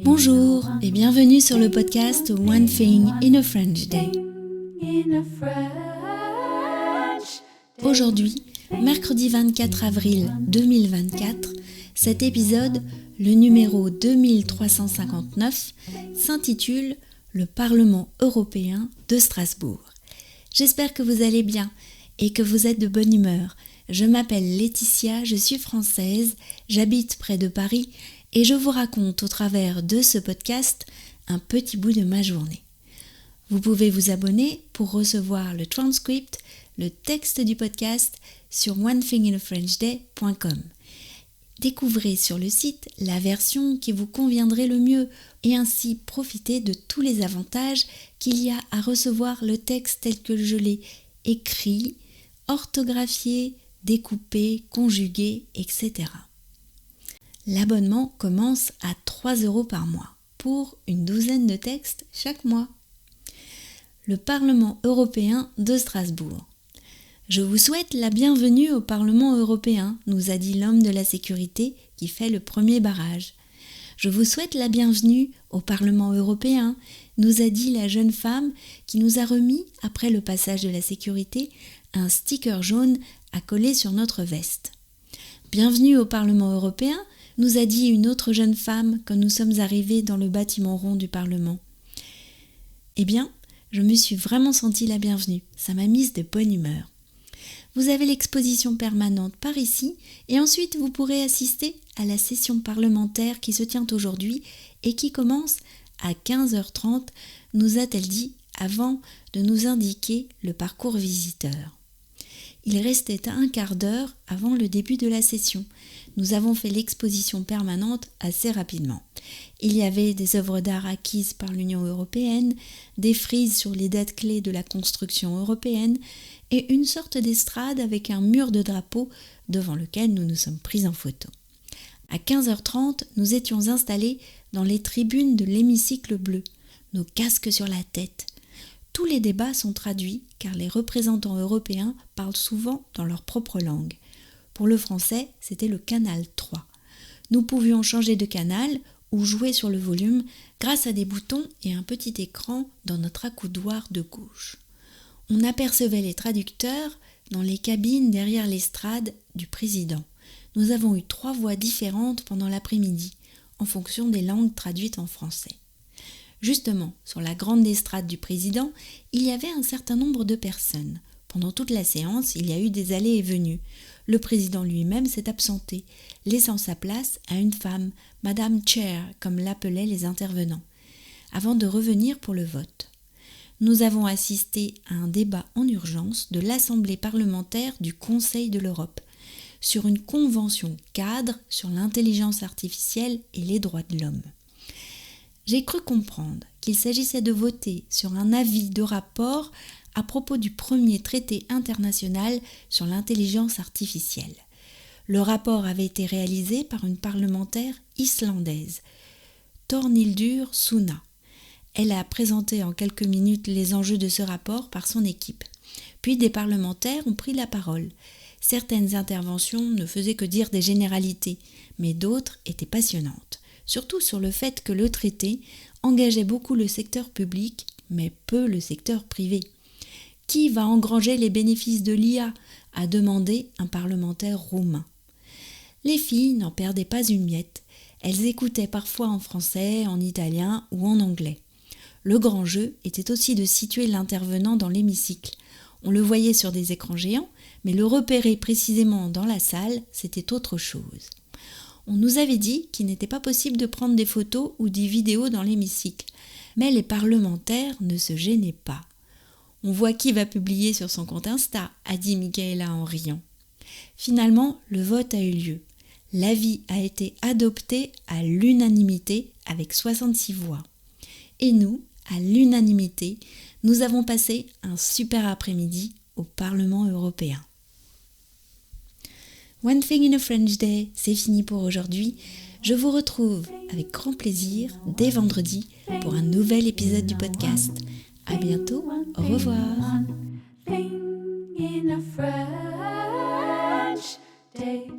Bonjour et bienvenue sur le podcast One Thing in a French Day. Aujourd'hui, mercredi 24 avril 2024, cet épisode, le numéro 2359, s'intitule « Le Parlement européen de Strasbourg ». J'espère que vous allez bien et que vous êtes de bonne humeur. Je m'appelle Laetitia, je suis française, j'habite près de Paris et je vous raconte au travers de ce podcast un petit bout de ma journée. Vous pouvez vous abonner pour recevoir le transcript, le texte du podcast sur onethinginafrenchday.com. Découvrez sur le site la version qui vous conviendrait le mieux et ainsi profitez de tous les avantages qu'il y a à recevoir le texte tel que je l'ai écrit, orthographié, découpé, conjugué, etc. L'abonnement commence à 3 € par mois pour une douzaine de textes chaque mois. Le Parlement européen de Strasbourg. Je vous souhaite la bienvenue au Parlement européen, nous a dit l'homme de la sécurité qui fait le premier barrage. Je vous souhaite la bienvenue au Parlement européen, nous a dit la jeune femme qui nous a remis, après le passage de la sécurité, un sticker jaune à coller sur notre veste. Bienvenue au Parlement européen, nous a dit une autre jeune femme quand nous sommes arrivés dans le bâtiment rond du Parlement. Eh bien, je me suis vraiment sentie la bienvenue, ça m'a mise de bonne humeur. Vous avez l'exposition permanente par ici et ensuite vous pourrez assister à la session parlementaire qui se tient aujourd'hui et qui commence à 15h30, nous a-t-elle dit avant de nous indiquer le parcours visiteur. Il restait un quart d'heure avant le début de la session. Nous avons fait l'exposition permanente assez rapidement. Il y avait des œuvres d'art acquises par l'Union européenne, des frises sur les dates clés de la construction européenne et une sorte d'estrade avec un mur de drapeaux devant lequel nous nous sommes pris en photo. À 15h30, nous étions installés dans les tribunes de l'hémicycle bleu, nos casques sur la tête. Tous les débats sont traduits car les représentants européens parlent souvent dans leur propre langue. Pour le français, c'était le canal 3. Nous pouvions changer de canal ou jouer sur le volume grâce à des boutons et un petit écran dans notre accoudoir de gauche. On apercevait les traducteurs dans les cabines derrière l'estrade du président. Nous avons eu 3 voix différentes pendant l'après-midi, en fonction des langues traduites en français. Justement, sur la grande estrade du président, il y avait un certain nombre de personnes. Pendant toute la séance, il y a eu des allées et venues. Le président lui-même s'est absenté, laissant sa place à une femme, Madame Chair, comme l'appelaient les intervenants, avant de revenir pour le vote. Nous avons assisté à un débat en urgence de l'Assemblée parlementaire du Conseil de l'Europe sur une convention cadre sur l'intelligence artificielle et les droits de l'homme. J'ai cru comprendre qu'il s'agissait de voter sur un avis de rapport à propos du premier traité international sur l'intelligence artificielle. Le rapport avait été réalisé par une parlementaire islandaise, Thornhildur Sunna. Elle a présenté en quelques minutes les enjeux de ce rapport par son équipe. Puis des parlementaires ont pris la parole. Certaines interventions ne faisaient que dire des généralités, mais d'autres étaient passionnantes. Surtout sur le fait que le traité engageait beaucoup le secteur public, mais peu le secteur privé. Qui va engranger les bénéfices de l'IA ? A demandé un parlementaire roumain. Les filles n'en perdaient pas une miette. Elles écoutaient parfois en français, en italien ou en anglais. Le grand jeu était aussi de situer l'intervenant dans l'hémicycle. On le voyait sur des écrans géants, mais le repérer précisément dans la salle, c'était autre chose. On nous avait dit qu'il n'était pas possible de prendre des photos ou des vidéos dans l'hémicycle, mais les parlementaires ne se gênaient pas. On voit qui va publier sur son compte Insta, a dit Michaela en riant. Finalement, le vote a eu lieu. L'avis a été adopté à l'unanimité avec 66 voix. Et nous, à l'unanimité, nous avons passé un super après-midi au Parlement européen. One Thing in a French Day, c'est fini pour aujourd'hui. Je vous retrouve avec grand plaisir dès vendredi pour un nouvel épisode du podcast. À bientôt, au revoir. One thing in a French day.